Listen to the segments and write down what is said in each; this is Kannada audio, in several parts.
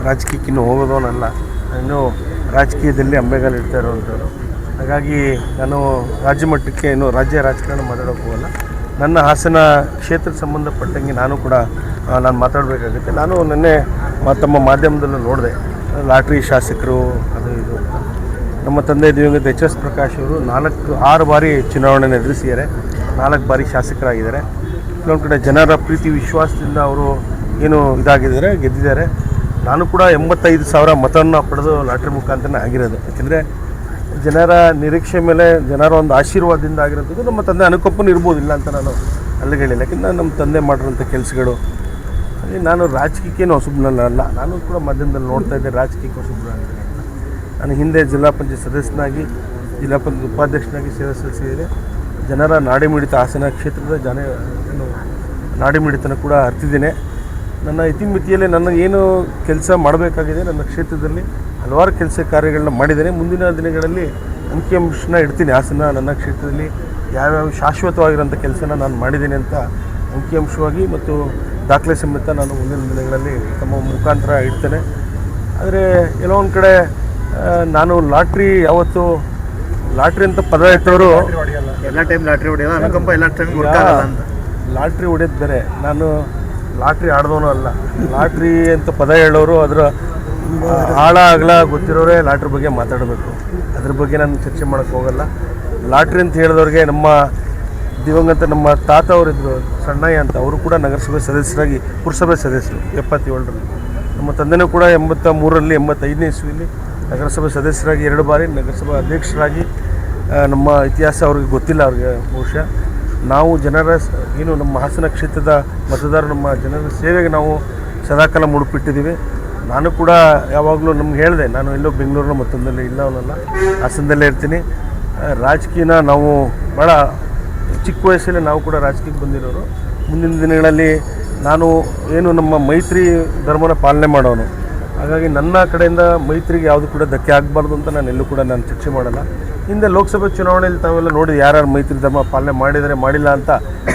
ರಾಜಕೀಯಕ್ಕೆ ಇನ್ನೂ ಹೋಗೋದವನಲ್ಲ. ಇನ್ನೂ ರಾಜಕೀಯದಲ್ಲಿ ಅಂಬೆಗಾಲು ಇಡ್ತಾ ಇರೋವಂಥದ್ದು. ಹಾಗಾಗಿ ನಾನು ರಾಜ್ಯ ಮಟ್ಟಕ್ಕೆ ಇನ್ನೂ ರಾಜ್ಯ ರಾಜಕಾರಣ ಮಾತಾಡೋಕ್ಕೆ ಹೋಗಲ್ಲ. ನನ್ನ ಹಾಸನ ಕ್ಷೇತ್ರಕ್ಕೆ ಸಂಬಂಧಪಟ್ಟಂಗೆ ನಾನು ಕೂಡ ನಾನು ಮಾತಾಡಬೇಕಾಗುತ್ತೆ. ನಾನು ನಿನ್ನೆ ತಮ್ಮ ಮಾಧ್ಯಮದಲ್ಲೂ ನೋಡಿದೆ, ಲಾಟ್ರಿ ಶಾಸಕರು ಅದು ಇದು ಅಂತ. ನಮ್ಮ ತಂದೆ ದಿವಂಗತ ಎಚ್.ಎಸ್. ಪ್ರಕಾಶ್ ಅವರು 6 ಬಾರಿ ಚುನಾವಣೆಯನ್ನು ಎದುರಿಸಿದ್ದಾರೆ, 4 ಬಾರಿ ಶಾಸಕರಾಗಿದ್ದಾರೆ. ಕೆಲವೊಂದು ಕಡೆ ಜನರ ಪ್ರೀತಿ ವಿಶ್ವಾಸದಿಂದ ಅವರು ಏನು ಇದಾಗಿದ್ದಾರೆ, ಗೆದ್ದಿದ್ದಾರೆ. ನಾನು ಕೂಡ 85,000 ಮತವನ್ನು ಪಡೆದು ಲಾಟ್ರಿ ಮುಖಾಂತರನೇ ಆಗಿರೋದು. ಯಾಕೆಂದರೆ ಜನರ ನಿರೀಕ್ಷೆ ಮೇಲೆ ಜನರ ಒಂದು ಆಶೀರ್ವಾದದಿಂದ ಆಗಿರೋದು. ನಮ್ಮ ತಂದೆ ಅನುಕಂಪನೂ ಇರ್ಬೋದಿಲ್ಲ ಅಂತ ನಾನು ಅಲ್ಲಿಗಳಿಲ್ಲ. ಯಾಕೆಂದರೆ ನಮ್ಮ ತಂದೆ ಮಾಡಿರೋಂಥ ಕೆಲಸಗಳು. ಹಾಗೆ ನಾನು ರಾಜಕೀಯಕ್ಕೇನು ಹೊಸಬ್ನಲ್ಲ. ನಾನು ಕೂಡ ಮಾಧ್ಯಮದಲ್ಲಿ ನೋಡ್ತಾ ಇದ್ದೆ ರಾಜಕೀಯಕ್ಕೆ ಹೊಸಬ್ನಾಗಿದ್ದೀನಿ. ನಾನು ಹಿಂದೆ ಜಿಲ್ಲಾ ಪಂಚಾಯತ್ ಸದಸ್ಯನಾಗಿ, ಜಿಲ್ಲಾ ಪಂಚಾಯತ್ ಉಪಾಧ್ಯಕ್ಷನಾಗಿ ಸೇವೆ ಸಲ್ಲಿಸಿದರೆ ಜನರ ನಾಡಿಮಿಡಿತ ಹಾಸನ ಕ್ಷೇತ್ರದ ನಾಡಿಮಿಡಿತನ ಕೂಡ ಅರ್ತಿದ್ದೇನೆ. ನನ್ನ ಇತಿಮಿತಿಯಲ್ಲಿ ನನ್ನ ಏನು ಕೆಲಸ ಮಾಡಬೇಕಾಗಿದೆ ನನ್ನ ಕ್ಷೇತ್ರದಲ್ಲಿ ಹಲವಾರು ಕೆಲಸ ಕಾರ್ಯಗಳನ್ನ ಮಾಡಿದ್ದೇನೆ. ಮುಂದಿನ ದಿನಗಳಲ್ಲಿ ಅಂಕಿಅಂಶನ ಇಡ್ತೀನಿ. ಹಾಸನ ನನ್ನ ಕ್ಷೇತ್ರದಲ್ಲಿ ಯಾವ್ಯಾವ ಶಾಶ್ವತವಾಗಿರೋಂಥ ಕೆಲಸನ ನಾನು ಮಾಡಿದ್ದೇನೆ ಅಂತ ಅಂಕಿಅಂಶವಾಗಿ ಮತ್ತು ದಾಖಲೆ ಸಮೇತ ನಾನು ಮುಂದಿನ ದಿನಗಳಲ್ಲಿ ತಮ್ಮ ಮುಖಾಂತರ ಇಡ್ತೇನೆ. ಆದರೆ ಕೆಲವೊಂದು ಕಡೆ ನಾನು ಲಾಟ್ರಿ ಅಂತ ಪದ ಇಟ್ಟವರು ಎಲ್ಲ ಟೈಮ್ ಲಾಟ್ರಿ ಹೊಡೆಯೋದು ಅನುಕಂಪ ಎಲ್ಲ ಟೈಮ್ ಲಾಟ್ರಿ ಹೊಡೆಯೋದು ಬೇರೆ. ನಾನು ಲಾಟ್ರಿ ಆಡ್ದವನು ಅಲ್ಲ. ಲಾಟ್ರಿ ಅಂತ ಪದ ಹೇಳೋರು ಅದರ ಆಳ ಅಗಲ ಗೊತ್ತಿರೋರೇ ಲಾಟ್ರಿ ಬಗ್ಗೆ ಮಾತಾಡಬೇಕು. ಅದ್ರ ಬಗ್ಗೆ ನಾನು ಚರ್ಚೆ ಮಾಡೋಕ್ಕೆ ಹೋಗಲ್ಲ. ಲಾಟ್ರಿ ಅಂತ ಹೇಳಿದವ್ರಿಗೆ ನಮ್ಮ ದಿವಂಗತ ನಮ್ಮ ತಾತ ಅವರಿದ್ದರು, ಸಣ್ಣಯ್ಯ ಅಂತ. ಅವರು ಕೂಡ ನಗರಸಭೆ ಸದಸ್ಯರಾಗಿ, ಪುರಸಭೆ ಸದಸ್ಯರು 77ರಲ್ಲಿ. ನಮ್ಮ ತಂದೆನೂ ಕೂಡ 83ರಲ್ಲಿ 85ನೇ ಇಸ್ವಿಯಲ್ಲಿ ನಗರಸಭೆ ಸದಸ್ಯರಾಗಿ 2 ಬಾರಿ ನಗರಸಭಾ ಅಧ್ಯಕ್ಷರಾಗಿ. ನಮ್ಮ ಇತಿಹಾಸ ಅವ್ರಿಗೆ ಗೊತ್ತಿಲ್ಲ, ಅವ್ರಿಗೆ ಬಹುಶಃ. ನಾವು ಜನರ ಏನು ನಮ್ಮ ಹಾಸನ ಕ್ಷೇತ್ರದ ಮತದಾರರು, ನಮ್ಮ ಜನರ ಸೇವೆಗೆ ನಾವು ಸದಾಕಾಲ ಮುಡುಪಿಟ್ಟಿದ್ದೀವಿ. ನಾನು ಕೂಡ ಯಾವಾಗಲೂ ನಮ್ಗೆ ಹೇಳಿದೆ, ನಾನು ಎಲ್ಲೋ ಬೆಂಗಳೂರಿನ ಮತ್ತೊಂದಲ್ಲೇ ಇಲ್ಲವನಲ್ಲ, ಹಾಸನದಲ್ಲೇ ಇರ್ತೀನಿ. ರಾಜಕೀಯನ ನಾವು ಭಾಳ ಚಿಕ್ಕ ವಯಸ್ಸಲ್ಲಿ ನಾವು ಕೂಡ ರಾಜಕೀಯಕ್ಕೆ ಬಂದಿರೋರು. ಮುಂದಿನ ದಿನಗಳಲ್ಲಿ ನಾನು ಏನು ನಮ್ಮ ಮೈತ್ರಿ ಧರ್ಮನ ಪಾಲನೆ ಮಾಡೋನು. ಹಾಗಾಗಿ ನನ್ನ ಕಡೆಯಿಂದ ಮೈತ್ರಿಗೆ ಯಾವುದು ಕೂಡ ಧಕ್ಕೆ ಆಗಬಾರ್ದು ಅಂತ ನಾನು ಎಲ್ಲೂ ಕೂಡ ನಾನು ಚರ್ಚೆ ಮಾಡಲ್ಲ. ಹಿಂದೆ ಲೋಕಸಭೆ ಚುನಾವಣೆಯಲ್ಲಿ ತಾವೆಲ್ಲ ನೋಡಿ ಯಾರ್ಯಾರು ಮೈತ್ರಿ ಧರ್ಮ ಪಾಲನೆ ಮಾಡಿದರೆ ಮಾಡಿಲ್ಲ ಅಂತ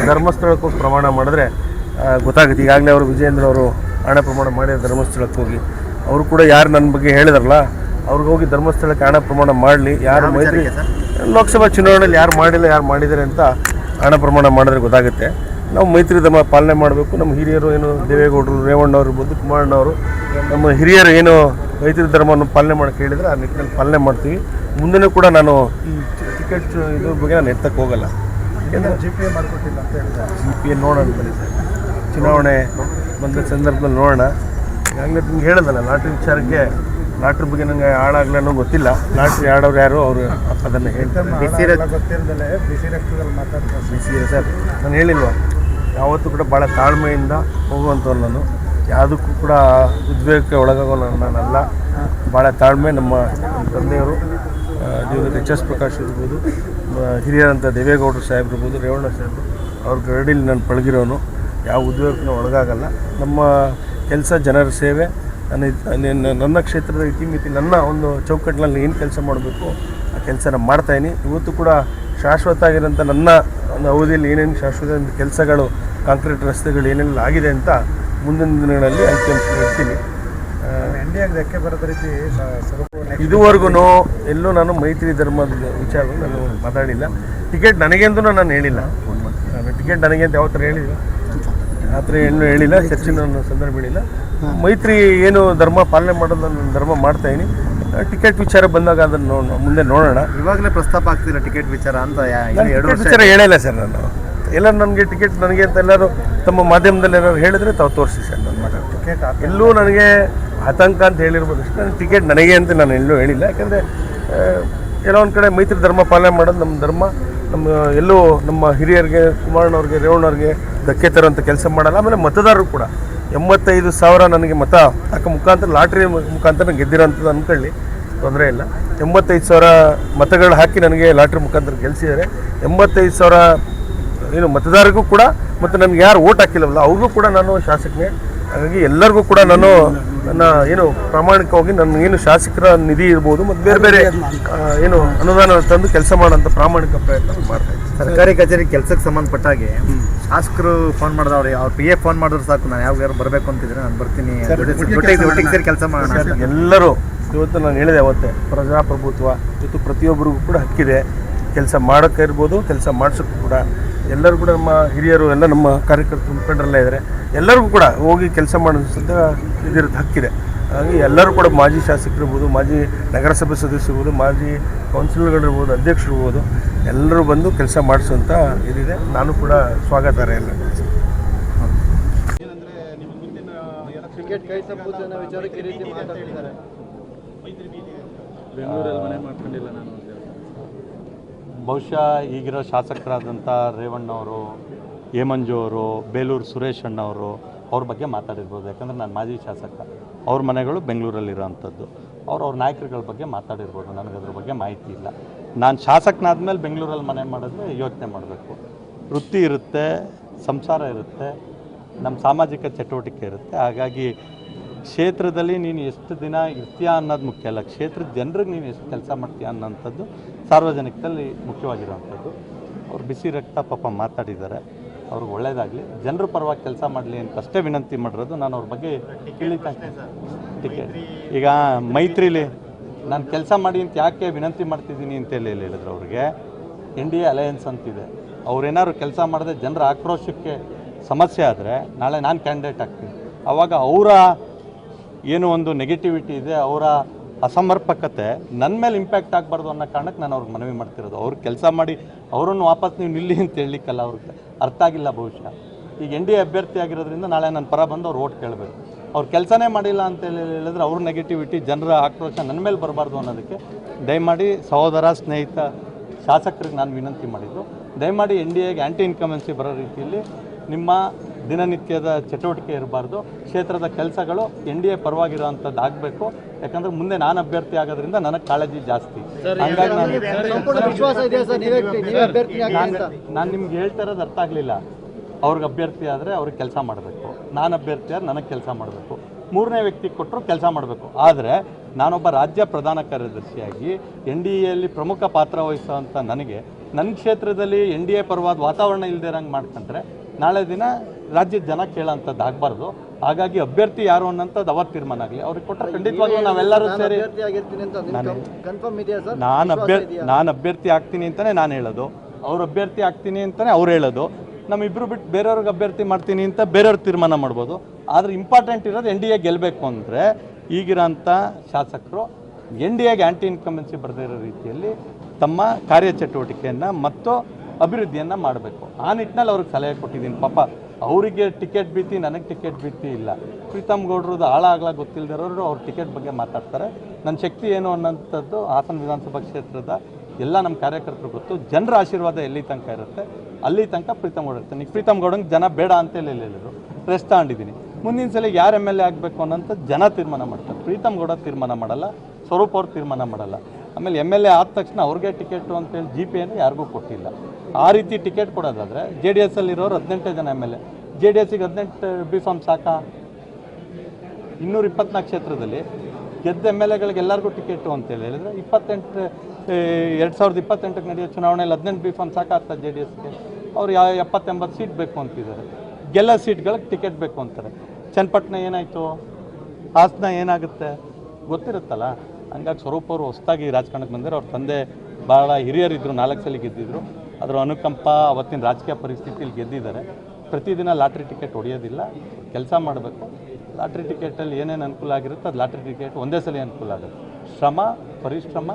ಧರ್ಮಸ್ಥಳಕ್ಕೆ ಹೋಗಿ ಪ್ರಮಾಣ ಮಾಡಿದ್ರೆ ಗೊತ್ತಾಗುತ್ತೆ. ಈಗಾಗಲೇ ಅವರು ವಿಜಯೇಂದ್ರ ಅವರು ಹಣ ಪ್ರಮಾಣ ಮಾಡಿದ ಧರ್ಮಸ್ಥಳಕ್ಕೆ ಹೋಗಿ ಅವರು ಕೂಡ ಯಾರು ನನ್ನ ಬಗ್ಗೆ ಹೇಳಿದಾರಲ್ಲ ಅವ್ರಿಗೆ ಹೋಗಿ ಧರ್ಮಸ್ಥಳಕ್ಕೆ ಹಣ ಪ್ರಮಾಣ ಮಾಡಲಿ. ಯಾರು ಮೈತ್ರಿ ಲೋಕಸಭಾ ಚುನಾವಣೆಯಲ್ಲಿ ಯಾರು ಮಾಡಿಲ್ಲ ಯಾರು ಮಾಡಿದ್ದಾರೆ ಅಂತ ಹಣ ಪ್ರಮಾಣ ಮಾಡಿದ್ರೆ ಗೊತ್ತಾಗುತ್ತೆ. ನಾವು ಮೈತ್ರಿ ಧರ್ಮ ಪಾಲನೆ ಮಾಡಬೇಕು. ನಮ್ಮ ಹಿರಿಯರು ಏನು ದೇವೇಗೌಡರು, ರೇವಣ್ಣವ್ರು ಇರ್ಬೋದು, ಕುಮಾರಣ್ಣವರು, ನಮ್ಮ ಹಿರಿಯರು ಏನು ಮೈತ್ರಿ ಧರ್ಮವನ್ನು ಪಾಲನೆ ಮಾಡೋಕ್ಕೆ ಹೇಳಿದರೆ ಆ ನಿಟ್ಟಿನಲ್ಲಿ ಪಾಲನೆ ಮಾಡ್ತೀವಿ. ಮುಂದಿನ ಕೂಡ ನಾನು ಈ ಟಿಕೆಟ್ ಇದ್ರ ಬಗ್ಗೆ ನಾನು ಎತ್ತಕ್ಕೆ ಹೋಗಲ್ಲ. GPA ಮಾಡಿಕೊಟ್ಟಿಲ್ಲ ಅಂತ ಹೇಳಿದೆ. GPA ನೋಡೋಣ ಬನ್ನಿ ಸರ್, ಚುನಾವಣೆ ಬಂದ ಸಂದರ್ಭದಲ್ಲಿ ನೋಡೋಣ. ಈಗಾಗಲೇ ನಿಮ್ಗೆ ಹೇಳೋದಲ್ಲ, ಲಾಟ್ರಿ ವಿಚಾರಕ್ಕೆ ಲಾಟ್ರಿ ಬಗ್ಗೆ ನನಗೆ ಹಾಳಾಗ್ಲೂ ಗೊತ್ತಿಲ್ಲ. ಲಾಟ್ರಿ ಆಡೋರು ಯಾರು ಅವರು ಅದನ್ನು ಹೇಳ್ತಾರೆ. ಗೊತ್ತಿರದಲ್ಲೇ ಬಿಸಿ ರಕ್ತದಲ್ಲಿ ಮಾತಾಡ್ತಾರೆ ಸರ್, ನಾನು ಹೇಳಿಲ್ವ, ಯಾವತ್ತೂ ಕೂಡ ಭಾಳ ತಾಳ್ಮೆಯಿಂದ ಹೋಗುವಂಥವ್ರು ನಾನು. ಯಾವುದಕ್ಕೂ ಕೂಡ ಉದ್ವೇಗಕ್ಕೆ ಒಳಗಾಗೋ ನಾನಲ್ಲ. ಭಾಳ ತಾಳ್ಮೆ. ನಮ್ಮ ತಂದೆಯವರು ದಿವಂಗತ ಎಚ್.ಎಸ್. ಪ್ರಕಾಶ್ ಇರ್ಬೋದು, ಹಿರಿಯರಂಥ ದೇವೇಗೌಡರು ಸಾಹೇಬ್ರು ಇರ್ಬೋದು, ರೇವಣ್ಣ ಸಾಹೇಬರು, ಅವ್ರ ಗರಡಿಲಿ ನಾನು ಪಳಗಿರೋನು. ಯಾವ ಉದ್ಯೋಗಕ್ಕೂ ಒಳಗಾಗಲ್ಲ. ನಮ್ಮ ಕೆಲಸ ಜನರ ಸೇವೆ. ನನ್ನ ಕ್ಷೇತ್ರದ ಇತಿಮಿತಿ ನನ್ನ ಒಂದು ಚೌಕಟ್ಟಿನಲ್ಲಿ ಏನು ಕೆಲಸ ಮಾಡಬೇಕು ಆ ಕೆಲಸನ ಮಾಡ್ತಾಯಿನಿ. ಇವತ್ತು ಕೂಡ ಶಾಶ್ವತ ಆಗಿರೋಂಥ ನನ್ನ ಒಂದು ಅವಧಿಯಲ್ಲಿ ಏನೇನು ಶಾಶ್ವತ ಕೆಲಸಗಳು, ಕಾಂಕ್ರೀಟ್ ರಸ್ತೆಗಳು ಏನೆಲ್ಲ ಆಗಿದೆ ಅಂತ ಮುಂದಿನ ದಿನಗಳಲ್ಲಿ ಅಂಕಿಅಂಶ ಇರ್ತೀನಿ. ಇಂಡಿಯಾಗೆ ಧಕ್ಕೆ ಬರೋದ ರೀತಿ ಇದುವರೆಗೂ ಎಲ್ಲೂ ನಾನು ಮೈತ್ರಿ ಧರ್ಮದ ವಿಚಾರವನ್ನು ನಾನು ಮಾತಾಡಿಲ್ಲ. ಟಿಕೆಟ್ ನನಗೆ ಅಂತೂ ನಾನು ಹೇಳಿಲ್ಲ. ಟಿಕೆಟ್ ನನಗೆ ಅಂತ ಯಾವ ಥರ ಹೇಳಿಲ್ಲ, ಆ ಥರ ಏನು ಹೇಳಿಲ್ಲ. ಚರ್ಚೆ ನನ್ನ ಸಂದರ್ಭ ಹೇಳಿಲ್ಲ. ಮೈತ್ರಿ ಏನು ಧರ್ಮ ಪಾಲನೆ ಮಾಡೋದು ನಾನು ಧರ್ಮ ಮಾಡ್ತಾಯಿನಿ. ಟಿಕೆಟ್ ವಿಚಾರ ಬಂದಾಗ ಅದನ್ನು ಮುಂದೆ ನೋಡೋಣ. ಇವಾಗಲೇ ಪ್ರಸ್ತಾಪ ಆಗ್ತಿಲ್ಲ ಟಿಕೆಟ್ ವಿಚಾರ ಅಂತ. ವಿಚಾರ ಹೇಳಿಲ್ಲ ಸರ್. ನಾನು ಎಲ್ಲರೂ ನನಗೆ ಟಿಕೆಟ್ ನನಗೆ ಅಂತ ಎಲ್ಲರೂ ತಮ್ಮ ಮಾಧ್ಯಮದಲ್ಲಿ ಏನಾದ್ರು ಹೇಳಿದ್ರೆ ತಾವು ತೋರಿಸಿ ಸರ್. ನಾನು ಮಾತಾಡ್ತೀನಿ. ಟಿಕೆಟ್ ಎಲ್ಲೂ ನನಗೆ ಆತಂಕ ಅಂತ ಹೇಳಿರ್ಬೋದು ಅಷ್ಟೇ. ನನ್ನ ಟಿಕೆಟ್ ನನಗೆ ಅಂತ ನಾನು ಎಲ್ಲೂ ಹೇಳಿಲ್ಲ. ಯಾಕೆಂದರೆ ಕೆಲವೊಂದು ಕಡೆ ಮೈತ್ರಿ ಧರ್ಮ ಪಾಲನೆ ಮಾಡೋದು ನಮ್ಮ ಧರ್ಮ. ಎಲ್ಲೂ ನಮ್ಮ ಹಿರಿಯರಿಗೆ, ಕುಮಾರಣ್ಣವ್ರಿಗೆ, ರೇವಣ್ಣವ್ರಿಗೆ ಧಕ್ಕೆ ತರುವಂಥ ಕೆಲಸ ಮಾಡಲ್ಲ. ಆಮೇಲೆ ಮತದಾರರು ಕೂಡ 85,000 ನನಗೆ ಮತ ಹಾಕೋ ಮುಖಾಂತರ ಲಾಟ್ರಿ ಮುಖಾಂತರ ಗೆದ್ದಿರೋಂಥದ್ದು ಅಂದ್ಕೊಳ್ಳಿ, ತೊಂದರೆ ಇಲ್ಲ. 85,000 ಮತಗಳು ಹಾಕಿ ನನಗೆ ಲಾಟ್ರಿ ಮುಖಾಂತರ ಗೆಲ್ಲಿಸಿದ್ದಾರೆ. 85,000 ಏನು ಮತದಾರರಿಗೂ ಕೂಡ ಮತ್ತು ನನಗೆ ಯಾರು ಓಟ್ ಹಾಕಿಲ್ಲವಲ್ಲ ಅವ್ರಿಗೂ ಕೂಡ ನಾನು ಶಾಸಕನೇ. ಹಾಗಾಗಿ ಎಲ್ಲರಿಗೂ ಕೂಡ ನಾನು ನನ್ನ ಏನು ಪ್ರಾಮಾಣಿಕವಾಗಿ ನನ್ನ ಏನು ಶಾಸಕರ ನಿಧಿ ಇರ್ಬೋದು ಮತ್ತು ಬೇರೆ ಬೇರೆ ಏನು ಅನುದಾನ ತಂದು ಕೆಲಸ ಮಾಡೋಂಥ ಪ್ರಾಮಾಣಿಕ ಪ್ರಯತ್ನ ಮಾಡ್ತಾಯಿದ್ದೀನಿ. ಸರ್ಕಾರಿ ಕಚೇರಿ ಕೆಲಸಕ್ಕೆ ಸಂಬಂಧಪಟ್ಟ ಹಾಗೆ ಶಾಸಕರು ಫೋನ್ ಮಾಡಿದವ್ರು ಅವ್ರ ಪಿ ಎ ಫೋನ್ ಮಾಡಿದ್ರು ಸಾಕು, ನಾನು ಯಾರು ಬರಬೇಕು ಅಂತಿದ್ರೆ ನಾನು ಬರ್ತೀನಿ, ಒಟ್ಟಿಗೆ ಸೇರಿ ಕೆಲಸ ಮಾಡೋಣ. ಎಲ್ಲರೂ ಇವತ್ತು ನಾನು ಹೇಳಿದೆ ಅವತ್ತೇ, ಪ್ರಜಾಪ್ರಭುತ್ವ ಇವತ್ತು ಪ್ರತಿಯೊಬ್ಬರಿಗೂ ಕೂಡ ಹಕ್ಕಿದೆ. ಕೆಲಸ ಮಾಡೋಕ್ಕೆ ಇರ್ಬೋದು, ಕೆಲಸ ಮಾಡಿಸೋಕ್ಕೂ ಕೂಡ ಎಲ್ಲರೂ ಕೂಡ ನಮ್ಮ ಹಿರಿಯರು ಎಲ್ಲ ನಮ್ಮ ಕಾರ್ಯಕರ್ತರು ಮುಖಂಡರೆಲ್ಲ ಇದ್ದಾರೆ. ಎಲ್ಲರಿಗೂ ಕೂಡ ಹೋಗಿ ಕೆಲಸ ಮಾಡಿಸೋಂಥ ಇದಿರುತ್ತೆ, ಹಕ್ಕಿದೆ. ಹಾಗಾಗಿ ಎಲ್ಲರೂ ಕೂಡ ಮಾಜಿ ಶಾಸಕರಿರ್ಬೋದು, ಮಾಜಿ ನಗರಸಭೆ ಸದಸ್ಯರಿರ್ಬೋದು, ಮಾಜಿ ಕೌನ್ಸಿಲರ್ಗಳಿರ್ಬೋದು, ಅಧ್ಯಕ್ಷರಿರ್ಬೋದು, ಎಲ್ಲರೂ ಬಂದು ಕೆಲಸ ಮಾಡಿಸುವಂಥ ಇದಿದೆ. ನಾನು ಕೂಡ ಸ್ವಾಗತಾರ್ಹ ಎಲ್ಲ ಕೆಲಸ. ಬಹುಶಃ ಈಗಿರೋ ಶಾಸಕರಾದಂಥ ರೇವಣ್ಣವರು, ಹೇಮಂಜು ಅವರು, ಬೇಲೂರು ಸುರೇಶ್ ಅಣ್ಣವರು ಅವ್ರ ಬಗ್ಗೆ ಮಾತಾಡಿರ್ಬೋದು. ಯಾಕಂದರೆ ನಾನು ಮಾಜಿ ಶಾಸಕ, ಅವ್ರ ಮನೆಗಳು ಬೆಂಗಳೂರಲ್ಲಿರೋವಂಥದ್ದು. ಅವ್ರ ನಾಯಕರುಗಳ ಬಗ್ಗೆ ಮಾತಾಡಿರ್ಬೋದು. ನನಗದ್ರ ಬಗ್ಗೆ ಮಾಹಿತಿ ಇಲ್ಲ. ನಾನು ಶಾಸಕನಾದ್ಮೇಲೆ ಬೆಂಗಳೂರಲ್ಲಿ ಮನೆ ಮಾಡಿದ್ರೆ ಯೋಚನೆ ಮಾಡಬೇಕು. ವೃತ್ತಿ ಇರುತ್ತೆ, ಸಂಸಾರ ಇರುತ್ತೆ, ನಮ್ಮ ಸಾಮಾಜಿಕ ಚಟುವಟಿಕೆ ಇರುತ್ತೆ. ಹಾಗಾಗಿ ಕ್ಷೇತ್ರದಲ್ಲಿ ನೀನು ಎಷ್ಟು ದಿನ ಇರ್ತೀಯ ಅನ್ನೋದು ಮುಖ್ಯ ಅಲ್ಲ, ಕ್ಷೇತ್ರದ ಜನರಿಗೆ ನೀನು ಎಷ್ಟು ಕೆಲಸ ಮಾಡ್ತೀಯ ಅನ್ನೋಂಥದ್ದು ಸಾರ್ವಜನಿಕದಲ್ಲಿ ಮುಖ್ಯವಾಗಿರೋವಂಥದ್ದು. ಅವ್ರು ಬಿಸಿ ರಕ್ತ ಪಾಪ ಮಾತಾಡಿದ್ದಾರೆ, ಅವ್ರಿಗೆ ಒಳ್ಳೆಯದಾಗಲಿ, ಜನರ ಪರವಾಗಿ ಕೆಲಸ ಮಾಡಲಿ ಅಂತ ಅಷ್ಟೇ ವಿನಂತಿ ಮಾಡಿರೋದು. ನಾನು ಅವ್ರ ಬಗ್ಗೆ ಟಿಕೆಟ್ ಈಗ ಮೈತ್ರಿಲಿ ನಾನು ಕೆಲಸ ಮಾಡಿ ಅಂತ ಯಾಕೆ ವಿನಂತಿ ಮಾಡ್ತಿದ್ದೀನಿ ಅಂತೇಳಿ ಹೇಳಿದ್ರು. ಅವ್ರಿಗೆ NDA ಅಲಯನ್ಸ್ ಅಂತಿದೆ, ಅವ್ರೇನಾದ್ರು ಕೆಲಸ ಮಾಡಿದ್ರೆ ಜನರ ಆಕ್ರೋಶಕ್ಕೆ ಸಮಸ್ಯೆ ಆದರೆ ನಾಳೆ ನಾನು ಕ್ಯಾಂಡಿಡೇಟ್ ಆಗ್ತೀನಿ. ಆವಾಗ ಅವರ ಏನು ಒಂದು ನೆಗೆಟಿವಿಟಿ ಇದೆ, ಅವರ ಅಸಮರ್ಪಕತೆ ನನ್ನ ಮೇಲೆ ಇಂಪ್ಯಾಕ್ಟ್ ಆಗಬಾರ್ದು ಅನ್ನೋ ಕಾರಣಕ್ಕೆ ನಾನು ಅವ್ರಿಗೆ ಮನವಿ ಮಾಡ್ತಿರೋದು. ಅವ್ರು ಕೆಲಸ ಮಾಡಿ ಅವರನ್ನು ವಾಪಸ್ ನೀವು ನಿಲ್ಲಿ ಅಂತ ಹೇಳಲಿಕ್ಕಲ್ಲ, ಅವ್ರಿಗೆ ಅರ್ಥ ಆಗಿಲ್ಲ ಬಹುಶಃ. ಈಗ NDA ಅಭ್ಯರ್ಥಿ ಆಗಿರೋದ್ರಿಂದ ನಾಳೆ ನನ್ನ ಪರ ಬಂದು ಅವ್ರು ಓಟ್ ಕೇಳಬೇಕು. ಅವ್ರು ಕೆಲಸನೇ ಮಾಡಿಲ್ಲ ಅಂತ ಹೇಳಿದ್ರೆ ಅವ್ರ ನೆಗೆಟಿವಿಟಿ, ಜನರ ಆಕ್ರೋಶ ನನ್ನ ಮೇಲೆ ಬರಬಾರ್ದು ಅನ್ನೋದಕ್ಕೆ ದಯಮಾಡಿ ಸಹೋದರ, ಸ್ನೇಹಿತ ಶಾಸಕರಿಗೆ ನಾನು ವಿನಂತಿ ಮಾಡಿದ್ದು, ದಯಮಾಡಿ NDAಗೆ ಆ್ಯಂಟಿ ಇನ್ಕಮೆನ್ಸಿ ಬರೋ ರೀತಿಯಲ್ಲಿ ನಿಮ್ಮ ದಿನನಿತ್ಯದ ಚಟುವಟಿಕೆ ಇರಬಾರ್ದು. ಕ್ಷೇತ್ರದ ಕೆಲಸಗಳು NDA ಪರವಾಗಿರೋವಂಥದ್ದು ಆಗಬೇಕು. ಯಾಕಂದರೆ ಮುಂದೆ ನಾನು ಅಭ್ಯರ್ಥಿ ಆಗೋದ್ರಿಂದ ನನಗೆ ಕಾಳಜಿ ಜಾಸ್ತಿ. ಹಾಗಾಗಿ ನಾನು ನಿಮ್ಗೆ ಹೇಳ್ತಾ ಇರೋದು ಅರ್ಥ ಆಗಲಿಲ್ಲ. ಅವ್ರಿಗೆ ಅಭ್ಯರ್ಥಿ ಆದರೆ ಅವ್ರಿಗೆ ಕೆಲಸ ಮಾಡಬೇಕು, ನಾನು ಅಭ್ಯರ್ಥಿ ಆದರೆ ನನಗೆ ಕೆಲಸ ಮಾಡಬೇಕು, ಮೂರನೇ ವ್ಯಕ್ತಿ ಕೊಟ್ಟರು ಕೆಲಸ ಮಾಡಬೇಕು. ಆದರೆ ನಾನೊಬ್ಬ ರಾಜ್ಯ ಪ್ರಧಾನ ಕಾರ್ಯದರ್ಶಿಯಾಗಿ NDAಯಲ್ಲಿ ಪ್ರಮುಖ ಪಾತ್ರ ವಹಿಸುವಂಥ ನನಗೆ ನನ್ನ ಕ್ಷೇತ್ರದಲ್ಲಿ NDA ಪರವಾದ ವಾತಾವರಣ ಇಲ್ಲದೆ ಇರೋಂಗೆ ಮಾಡ್ಕೊಂಡ್ರೆ ನಾಳೆ ದಿನ ರಾಜ್ಯದ ಜನ ಕೇಳೋಂಥದ್ದು ಆಗಬಾರ್ದು. ಹಾಗಾಗಿ ಅಭ್ಯರ್ಥಿ ಯಾರು ಅನ್ನೋಂಥದ್ದು ಅವತ್ತು ತೀರ್ಮಾನ ಆಗಲಿ. ಅವ್ರಿಗೆ ಕೊಟ್ಟರೆ ಖಂಡಿತವಾಗ್ಲೂ ನಾವೆಲ್ಲರೂ ಸೇರಿ ನಾನು ಅಭ್ಯರ್ಥಿ ಆಗ್ತೀನಿ ಅಂತಲೇ ನಾನು ಹೇಳೋದು, ಅವ್ರು ಅಭ್ಯರ್ಥಿ ಆಗ್ತೀನಿ ಅಂತಲೇ ಅವ್ರು ಹೇಳೋದು. ನಮ್ಮಿಬ್ಬರು ಬಿಟ್ಟು ಬೇರೆಯವ್ರಿಗೆ ಅಭ್ಯರ್ಥಿ ಮಾಡ್ತೀನಿ ಅಂತ ಬೇರೆಯವ್ರು ತೀರ್ಮಾನ ಮಾಡ್ಬೋದು. ಆದರೆ ಇಂಪಾರ್ಟೆಂಟ್ ಇರೋದು NDA ಗೆಲ್ಲಬೇಕು ಅಂದರೆ ಈಗಿರೋಂಥ ಶಾಸಕರು NDAಗೆ ಆ್ಯಂಟಿ ಇನ್ಕಮೆನ್ಸಿ ಬರದೇ ಇರೋ ರೀತಿಯಲ್ಲಿ ತಮ್ಮ ಕಾರ್ಯಚಟುವಟಿಕೆಯನ್ನು ಮತ್ತು ಅಭಿವೃದ್ಧಿಯನ್ನು ಮಾಡಬೇಕು. ಆ ನಿಟ್ಟಿನಲ್ಲಿ ಅವ್ರಿಗೆ ಸಲಹೆ ಕೊಟ್ಟಿದ್ದೀನಿ. ಪಾಪ ಅವರಿಗೆ ಟಿಕೆಟ್ ಭೀತಿ, ನನಗೆ ಟಿಕೆಟ್ ಭೀತಿ ಇಲ್ಲ. ಪ್ರೀತಮ್ ಗೌಡ್ರದ್ದು ಆಳ ಗೊತ್ತಿಲ್ಲದಿರೋರು ಅವ್ರ ಟಿಕೆಟ್ ಬಗ್ಗೆ ಮಾತಾಡ್ತಾರೆ. ನನ್ನ ಶಕ್ತಿ ಏನು ಅನ್ನೋಂಥದ್ದು ಹಾಸನ ವಿಧಾನಸಭಾ ಕ್ಷೇತ್ರದ ಎಲ್ಲ ನಮ್ಮ ಕಾರ್ಯಕರ್ತರು ಗೊತ್ತು. ಜನರ ಆಶೀರ್ವಾದ ಎಲ್ಲಿ ತನಕ ಇರುತ್ತೆ ಅಲ್ಲಿ ತನಕ ಪ್ರೀತಮ್ ಗೌಡ ಇರ್ತಾನೆ. ಈಗ ಪ್ರೀತಮ್ ಗೌಡಂಗೆ ಜನ ಬೇಡ ಅಂತೇಳಿ ಹೇಳಿದ್ರು, ರೆಸ್ಟ್ ತಗೊಂಡಿದ್ದೀನಿ. ಮುಂದಿನ ಸಲ ಯಾರು MLA ಆಗಬೇಕು ಅನ್ನೋಂಥದ್ದು ಜನ ತೀರ್ಮಾನ ಮಾಡ್ತಾರೆ. ಪ್ರೀತಮ್ ಗೌಡ ತೀರ್ಮಾನ ಮಾಡಲ್ಲ, ಸ್ವರೂಪ್ ಅವ್ರು ತೀರ್ಮಾನ ಮಾಡಲ್ಲ. ಆಮೇಲೆ MLA ಆದ ತಕ್ಷಣ ಅವ್ರಿಗೆ ಟಿಕೆಟು ಅಂತೇಳಿ GPಯನ್ನು ಯಾರಿಗೂ ಕೊಟ್ಟಿಲ್ಲ. ಆ ರೀತಿ ಟಿಕೆಟ್ ಕೊಡೋದಾದರೆ JDSಲ್ಲಿರೋರು 18 ಜನ MLA, JDSಗೆ 18 B.Pharm ಸಾಕಾ? 224 ಕ್ಷೇತ್ರದಲ್ಲಿ ಗೆದ್ದ MLAಗಳಿಗೆ ಎಲ್ಲರಿಗೂ ಟಿಕೆಟು ಅಂತೇಳಿ ಹೇಳಿದ್ರೆ 2028ಕ್ಕೆ ನಡೆಯೋ ಚುನಾವಣೆಯಲ್ಲಿ 18 B.Pharm ಸಾಕಾಗ್ತದೆ JDSಗೆ? ಅವ್ರು 70-80 ಸೀಟ್ ಬೇಕು ಅಂತಿದ್ದಾರೆ. ಗೆಲ್ಲ ಸೀಟ್ಗಳಿಗೆ ಟಿಕೆಟ್ ಬೇಕು ಅಂತಾರೆ. ಚನ್ನಪಟ್ಟಣ ಏನಾಯಿತು, ಹಾಸನ ಏನಾಗುತ್ತೆ ಗೊತ್ತಿರುತ್ತಲ್ಲ. ಹಂಗಾಗಿ ಸ್ವರೂಪ್ ಅವರು ಹೊಸದಾಗಿ ರಾಜಕಾರಣಕ್ಕೆ ಬಂದರೆ ಅವ್ರ ತಂದೆ ಭಾಳ ಹಿರಿಯರಿದ್ದರು, 4 ಸಲ ಗೆದ್ದಿದ್ರು. ಅದರ ಅನುಕಂಪ, ಅವತ್ತಿನ ರಾಜಕೀಯ ಪರಿಸ್ಥಿತಿಯಲ್ಲಿ ಗೆದ್ದಿದ್ದಾರೆ. ಪ್ರತಿದಿನ ಲಾಟ್ರಿ ಟಿಕೆಟ್ ಹೊಡೆಯೋದಿಲ್ಲ, ಕೆಲಸ ಮಾಡಬೇಕು. ಲಾಟ್ರಿ ಟಿಕೆಟಲ್ಲಿ ಏನೇನು ಅನುಕೂಲ ಆಗಿರುತ್ತೆ ಅದು ಲಾಟ್ರಿ ಟಿಕೆಟ್ ಒಂದೇ ಸಲ ಅನುಕೂಲ ಆಗುತ್ತೆ. ಶ್ರಮ, ಪರಿಶ್ರಮ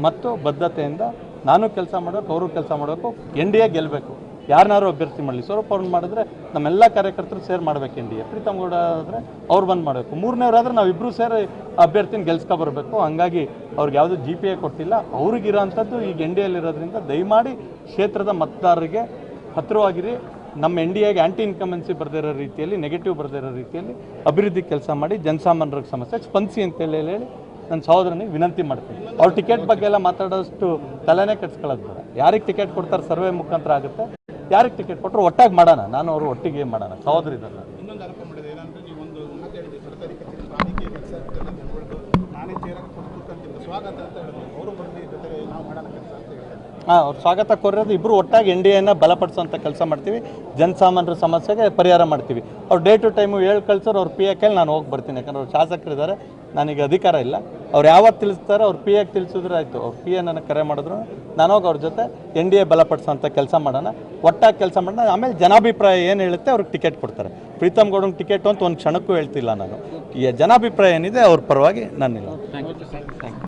ಮತ್ತು ಬದ್ಧತೆಯಿಂದ ನಾನು ಕೆಲಸ ಮಾಡಬೇಕು, ಅವರು ಕೆಲಸ ಮಾಡಬೇಕು. NDA ಗೆಲ್ಲಬೇಕು. ಯಾರನ್ನಾರು ಅಭ್ಯರ್ಥಿ ಮಾಡಲಿ, ಸ್ವರೂಪ್ ಅವ್ರನ್ನ ಮಾಡಿದ್ರೆ ನಮ್ಮೆಲ್ಲ ಕಾರ್ಯಕರ್ತರು ಸೇರಿ ಮಾಡಬೇಕು. NDA ಪ್ರೀತಮ್ ಗೌಡ ಆದರೆ ಅವ್ರು ಬಂದು ಮಾಡಬೇಕು. ಮೂರನೇವರಾದರೆ ನಾವಿಬ್ಬರು ಸೇರಿ ಅಭ್ಯರ್ಥಿನ ಗೆಲ್ಸ್ಕೊಬರ್ಬೇಕು. ಹಂಗಾಗಿ ಅವ್ರಿಗೆ ಯಾವುದು GPA ಕೊಟ್ಟಿಲ್ಲ. ಅವ್ರಿಗಿರೋಂಥದ್ದು ಈಗ NDAಲಿರೋದ್ರಿಂದ ದಯಮಾಡಿ ಕ್ಷೇತ್ರದ ಮತದಾರರಿಗೆ ಹತ್ತಿರವಾಗಿರಿ. ನಮ್ಮ NDAಗೆ ಆ್ಯಂಟಿ ಇನ್ಕಮೆನ್ಸಿ ಬರೆದಿರೋ ರೀತಿಯಲ್ಲಿ, ನೆಗೆಟಿವ್ ಬರೆದಿರೋ ರೀತಿಯಲ್ಲಿ ಅಭಿವೃದ್ಧಿ ಕೆಲಸ ಮಾಡಿ ಜನಸಾಮಾನ್ಯರ ಸಮಸ್ಯೆ ಸ್ಪಂದಿಸಿ ಅಂತೇಳಿ ಹೇಳಿ ನನ್ನ ಸಹೋದರನಿಗೆ ವಿನಂತಿ ಮಾಡ್ತೀನಿ. ಅವ್ರ ಟಿಕೆಟ್ ಬಗ್ಗೆ ಎಲ್ಲ ಮಾತಾಡೋಷ್ಟು ತಲೆನೇ ಕೆಡ್ಸ್ಕೊಳ್ಳೋದು ಬೇಡ. ಯಾರಿಗೆ ಟಿಕೆಟ್ ಕೊಡ್ತಾರೆ ಸರ್ವೆ ಮುಖಾಂತರ ಆಗುತ್ತೆ. ಯಾರಿಗೆ ಟಿಕೆಟ್ ಕೊಟ್ಟರು ಒಟ್ಟಾಗಿ ಮಾಡೋಣ, ನಾನು ಅವರು ಒಟ್ಟಿಗೆ ಮಾಡೋಣ, ಸಹೋದರಿದಲ್ಲ. ಇನ್ನೊಂದು ಆರೋಪ ಮಾಡಿದೆ ಏನಂದ್ರೆ, ನೀವು ಒಂದು ಮಾತಾಡಿದ್ರಿ ಸರ್ಕಾರಿ ಕಚೇರಿ ರಾಜಕೀಯ ಕೆಲಸ ನಾನೇ ಚೇರಾಗಿ ಕೊಡ್ತಕ್ಕಂಥ ಸ್ವಾಗತ ಅಂತ ಹೇಳಿದ್ರು. ಅವರು ಬರಲಿ ಜೊತೆಗೆ ನಾವು ಮಾಡೋಣ ಕೆಲಸ ಅಂತ ಹೇಳ್ತಾರೆ. ಅವ್ರು ಸ್ವಾಗತ ಕೋರಿರೋದು ಇಬ್ಬರು ಒಟ್ಟಾಗಿ NDAನ ಬಲಪಡಿಸೋಂಥ ಕೆಲಸ ಮಾಡ್ತೀವಿ. ಜನಸಾಮಾನ್ಯರ ಸಮಸ್ಯೆಗೆ ಪರಿಹಾರ ಮಾಡ್ತೀವಿ. ಅವ್ರು ಡೇ ಟು ಟೈಮು ಹೇಳಿ ಕಳ್ಸೋರು ಅವ್ರ PA ಕೇಳಿ ನಾನು ಹೋಗಿ ಬರ್ತೀನಿ. ಯಾಕಂದ್ರೆ ಅವ್ರು ಶಾಸಕರಿದ್ದಾರೆ, ನನಗೆ ಅಧಿಕಾರ ಇಲ್ಲ. ಅವ್ರು ಯಾವತ್ತು ತಿಳಿಸ್ತಾರೋ ಅವ್ರು PA ತಿಳಿಸಿದ್ರೆ ಆಯಿತು. ಅವ್ರು PA ನನಗೆ ಕರೆ ಮಾಡಿದ್ರು ನಾನು ಹೋಗಿ ಅವ್ರ ಜೊತೆ NDA ಬಲಪಡಿಸೋಂಥ ಕೆಲಸ ಮಾಡೋಣ, ಒಟ್ಟಾಗಿ ಕೆಲಸ ಮಾಡೋಣ. ಆಮೇಲೆ ಜನಾಭಿಪ್ರಾಯ ಏನು ಹೇಳುತ್ತೆ ಅವ್ರಿಗೆ ಟಿಕೆಟ್ ಕೊಡ್ತಾರೆ. ಪ್ರೀತಮ್ ಗೌಡಂಗೆ ಟಿಕೆಟು ಅಂತ ಒಂದು ಕ್ಷಣಕ್ಕೂ ಹೇಳ್ತಿಲ್ಲ ನಾನು. ಈ ಜನಾಭಿಪ್ರಾಯ ಏನಿದೆ ಅವ್ರ ಪರವಾಗಿ ನಾನಿಲ್ಲ.